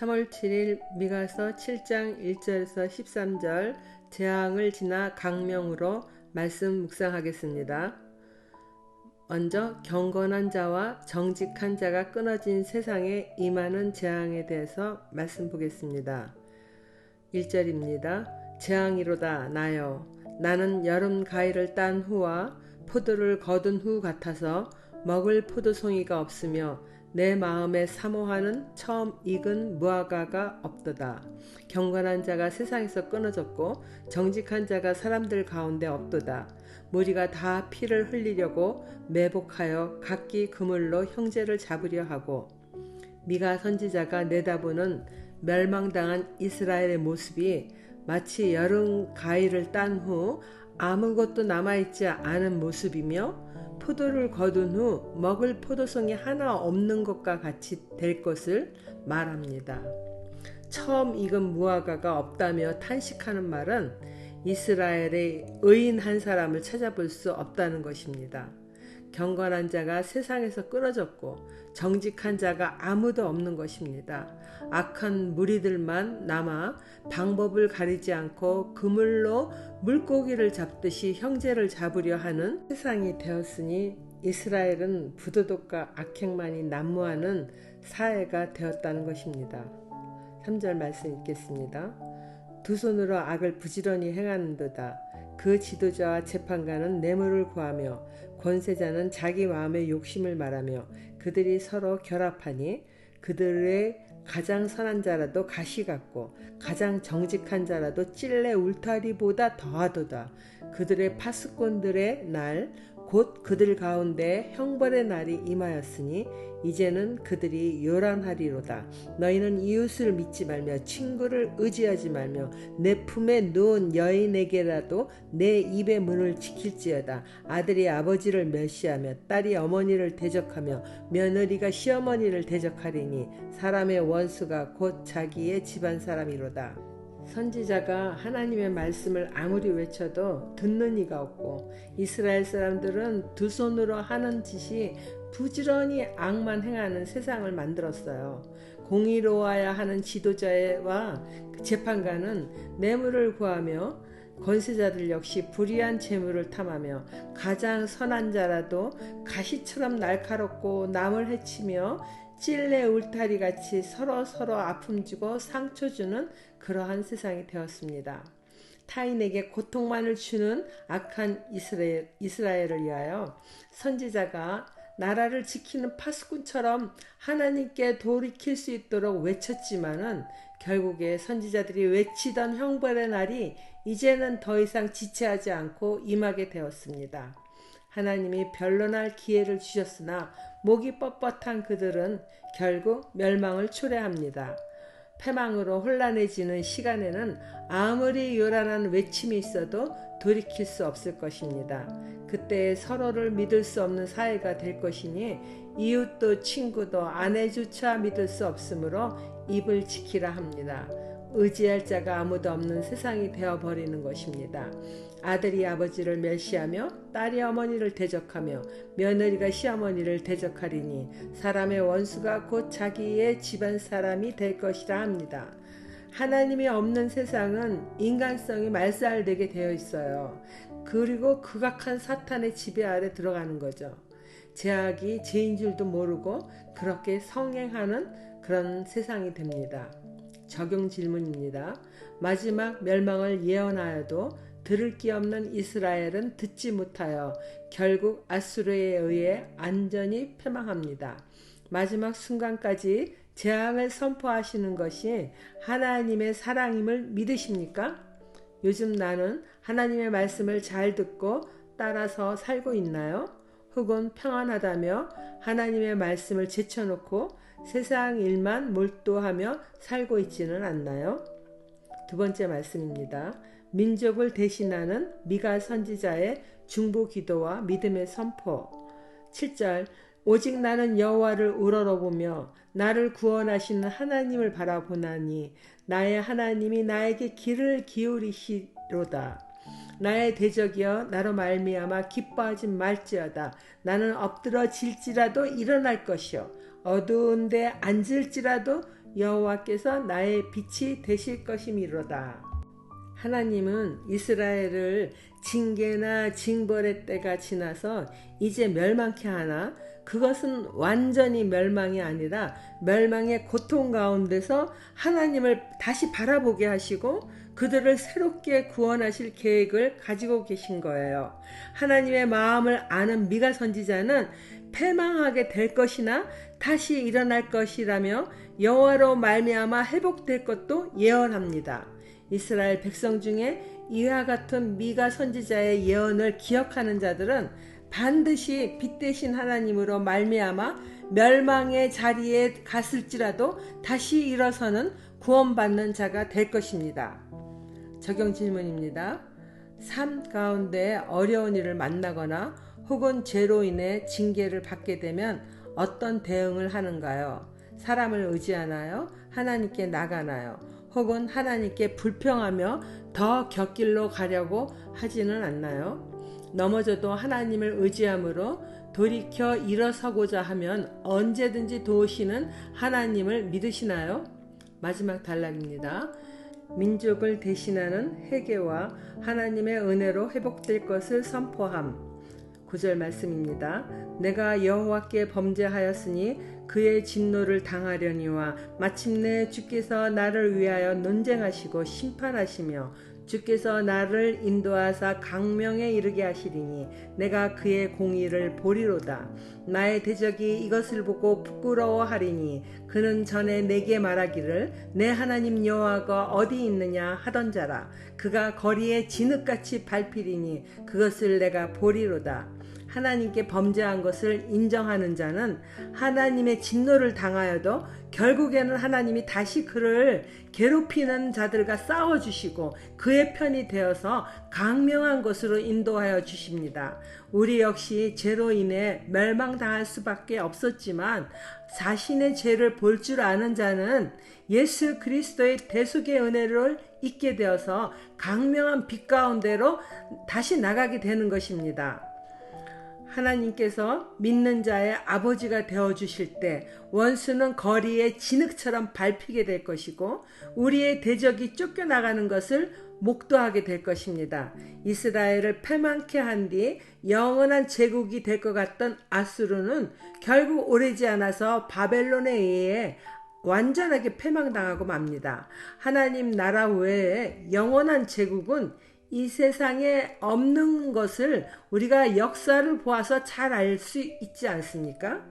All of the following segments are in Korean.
3월 7일 미가서 7장 1절에서 13절 재앙을 지나 강명으로 말씀 묵상하겠습니다. 먼저 경건한 자와 정직한 자가 끊어진 세상에 임하는 재앙에 대해서 말씀 보겠습니다. 1절입니다. 재앙이로다 나여 나는 여름 가위를 딴 후와 포도를 거둔 후 같아서 먹을 포도송이가 없으며 내 마음에 사모하는 처음 익은 무화과가 없도다. 경건한 자가 세상에서 끊어졌고 정직한 자가 사람들 가운데 없도다. 무리가 다 피를 흘리려고 매복하여 각기 그물로 형제를 잡으려 하고 미가 선지자가 내다보는 멸망당한 이스라엘의 모습이 마치 여름 가위를 딴 후 아무것도 남아있지 않은 모습이며 포도를 거둔 후 먹을 포도송이 하나 없는 것과 같이 될 것을 말합니다. 처음 익은 무화과가 없다며 탄식하는 말은 이스라엘의 의인 한 사람을 찾아볼 수 없다는 것입니다. 경건한 자가 세상에서 끊어졌고 정직한 자가 아무도 없는 것입니다. 악한 무리들만 남아 방법을 가리지 않고 그물로 물고기를 잡듯이 형제를 잡으려 하는 세상이 되었으니 이스라엘은 부도덕과 악행만이 난무하는 사회가 되었다는 것입니다. 3절 말씀 읽겠습니다. 두 손으로 악을 부지런히 행하는도다. 그 지도자와 재판관은 뇌물을 구하며 권세자는 자기 마음의 욕심을 말하며 그들이 서로 결합하니 그들의 가장 선한 자라도 가시 같고 가장 정직한 자라도 찔레 울타리보다 더하도다. 그들의 파수꾼들의 날 곧 그들 가운데 형벌의 날이 임하였으니 이제는 그들이 요란하리로다. 너희는 이웃을 믿지 말며 친구를 의지하지 말며 내 품에 누운 여인에게라도 내 입의 문을 지킬지어다. 아들이 아버지를 멸시하며 딸이 어머니를 대적하며 며느리가 시어머니를 대적하리니 사람의 원수가 곧 자기의 집안 사람이로다. 선지자가 하나님의 말씀을 아무리 외쳐도 듣는 이가 없고 이스라엘 사람들은 두 손으로 하는 짓이 부지런히 악만 행하는 세상을 만들었어요. 공의로워야 하는 지도자와 재판관은 뇌물을 구하며 권세자들 역시 불의한 재물을 탐하며 가장 선한 자라도 가시처럼 날카롭고 남을 해치며 찔레 울타리같이 서로 아픔 주고 상처 주는 그러한 세상이 되었습니다. 타인에게 고통만을 주는 악한 이스라엘을 위하여 선지자가 나라를 지키는 파수꾼처럼 하나님께 돌이킬 수 있도록 외쳤지만은 결국에 선지자들이 외치던 형벌의 날이 이제는 더 이상 지체하지 않고 임하게 되었습니다. 하나님이 변론할 기회를 주셨으나 목이 뻣뻣한 그들은 결국 멸망을 초래합니다. 패망으로 혼란해지는 시간에는 아무리 요란한 외침이 있어도 돌이킬 수 없을 것입니다. 그때 서로를 믿을 수 없는 사회가 될 것이니 이웃도 친구도 아내조차 믿을 수 없으므로 입을 지키라 합니다. 의지할 자가 아무도 없는 세상이 되어버리는 것입니다. 아들이 아버지를 멸시하며 딸이 어머니를 대적하며 며느리가 시어머니를 대적하리니 사람의 원수가 곧 자기의 집안 사람이 될 것이라 합니다. 하나님이 없는 세상은 인간성이 말살되게 되어 있어요. 그리고 극악한 사탄의 지배 아래 들어가는 거죠. 죄악이 죄인 줄도 모르고 그렇게 성행하는 그런 세상이 됩니다. 적용 질문입니다. 마지막 멸망을 예언하여도 들을 기 없는 이스라엘은 듣지 못하여 결국 아수르에 의해 안전히 패망합니다. 마지막 순간까지 재앙을 선포하시는 것이 하나님의 사랑임을 믿으십니까? 요즘 나는 하나님의 말씀을 잘 듣고 따라서 살고 있나요? 혹은 평안하다며 하나님의 말씀을 제쳐놓고 세상 일만 몰두하며 살고 있지는 않나요? 두 번째 말씀입니다. 민족을 대신하는 미가 선지자의 중보 기도와 믿음의 선포. 7절 오직 나는 여호와를 우러러보며 나를 구원하시는 하나님을 바라보나니 나의 하나님이 나에게 귀를 기울이시로다. 나의 대적이여 나로 말미암아 기뻐하지 말지어다. 나는 엎드러질지라도 일어날 것이요 어두운데 앉을지라도 여호와께서 나의 빛이 되실 것이미로다. 하나님은 이스라엘을 징계나 징벌의 때가 지나서 이제 멸망케 하나, 그것은 완전히 멸망이 아니라 멸망의 고통 가운데서 하나님을 다시 바라보게 하시고 그들을 새롭게 구원하실 계획을 가지고 계신 거예요. 하나님의 마음을 아는 미가 선지자는 패망하게 될 것이나 다시 일어날 것이라며 여호와로 말미암아 회복될 것도 예언합니다. 이스라엘 백성 중에 이와 같은 미가 선지자의 예언을 기억하는 자들은 반드시 빛 되신 하나님으로 말미암아 멸망의 자리에 갔을지라도 다시 일어서는 구원받는 자가 될 것입니다. 적용 질문입니다. 삶 가운데 어려운 일을 만나거나 혹은 죄로 인해 징계를 받게 되면 어떤 대응을 하는가요? 사람을 의지하나요? 하나님께 나가나요? 혹은 하나님께 불평하며 더 곁길로 가려고 하지는 않나요? 넘어져도 하나님을 의지함으로 돌이켜 일어서고자 하면 언제든지 도우시는 하나님을 믿으시나요? 마지막 단락입니다. 민족을 대신하는 회개와 하나님의 은혜로 회복될 것을 선포함. 9절 말씀입니다. 내가 여호와께 범죄하였으니 그의 진노를 당하려니와 마침내 주께서 나를 위하여 논쟁하시고 심판하시며 주께서 나를 인도하사 강명에 이르게 하시리니 내가 그의 공의를 보리로다. 나의 대적이 이것을 보고 부끄러워하리니 그는 전에 내게 말하기를 내 하나님 여호와가 어디 있느냐 하던 자라. 그가 거리에 진흙같이 밟히리니 그것을 내가 보리로다. 하나님께 범죄한 것을 인정하는 자는 하나님의 진노를 당하여도 결국에는 하나님이 다시 그를 괴롭히는 자들과 싸워주시고 그의 편이 되어서 강명한 것으로 인도하여 주십니다. 우리 역시 죄로 인해 멸망당할 수밖에 없었지만 자신의 죄를 볼 줄 아는 자는 예수 그리스도의 대속의 은혜를 잊게 되어서 강명한 빛 가운데로 다시 나가게 되는 것입니다. 하나님께서 믿는 자의 아버지가 되어주실 때 원수는 거리에 진흙처럼 밟히게 될 것이고 우리의 대적이 쫓겨나가는 것을 목도하게 될 것입니다. 이스라엘을 패망케 한 뒤 영원한 제국이 될 것 같던 아수르는 결국 오래지 않아서 바벨론에 의해 완전하게 패망당하고 맙니다. 하나님 나라 외에 영원한 제국은 이 세상에 없는 것을 우리가 역사를 보아서 잘 알 수 있지 않습니까?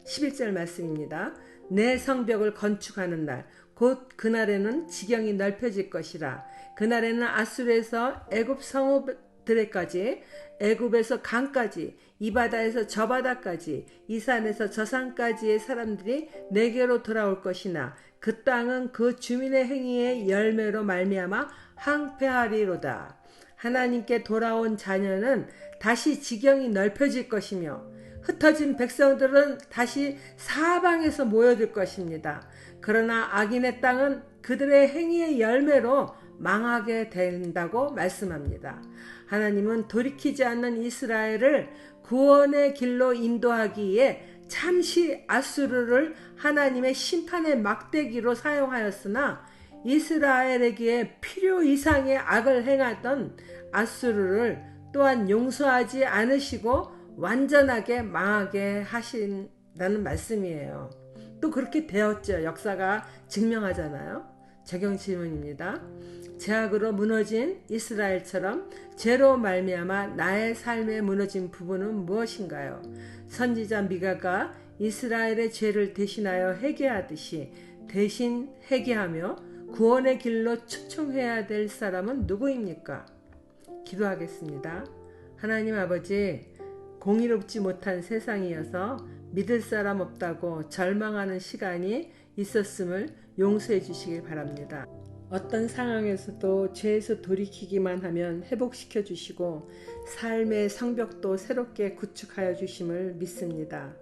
11절 말씀입니다. 내 성벽을 건축하는 날 곧 그날에는 지경이 넓혀질 것이라. 그날에는 아수르에서 애굽 성읍들에까지 애굽에서 강까지 이 바다에서 저 바다까지 이 산에서 저 산까지의 사람들이 내게로 돌아올 것이나 그 땅은 그 주민의 행위의 열매로 말미암아 항폐하리로다. 하나님께 돌아온 자녀는 다시 지경이 넓혀질 것이며 흩어진 백성들은 다시 사방에서 모여들 것입니다. 그러나 악인의 땅은 그들의 행위의 열매로 망하게 된다고 말씀합니다. 하나님은 돌이키지 않는 이스라엘을 구원의 길로 인도하기에 잠시 아수르를 하나님의 심판의 막대기로 사용하였으나 이스라엘에게 필요 이상의 악을 행하던 아수르를 또한 용서하지 않으시고 완전하게 망하게 하신다는 말씀이에요. 또 그렇게 되었죠. 역사가 증명하잖아요. 적용 질문입니다. 죄악으로 무너진 이스라엘처럼 죄로 말미암아 나의 삶에 무너진 부분은 무엇인가요? 선지자 미가가 이스라엘의 죄를 대신하여 회개하듯이 대신 회개하며 구원의 길로 초청해야 될 사람은 누구입니까? 기도하겠습니다. 하나님 아버지, 공의롭지 못한 세상이어서 믿을 사람 없다고 절망하는 시간이 있었음을 용서해 주시길 바랍니다. 어떤 상황에서도 죄에서 돌이키기만 하면 회복시켜 주시고 삶의 성벽도 새롭게 구축하여 주심을 믿습니다.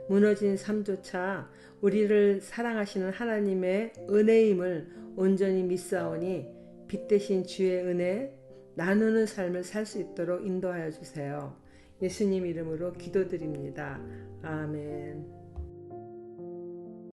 무너진 삶조차 우리를 사랑하시는 하나님의 은혜임을 온전히 믿사오니 빛 대신 주의 은혜 나누는 삶을 살 수 있도록 인도하여 주세요. 예수님 이름으로 기도드립니다. 아멘.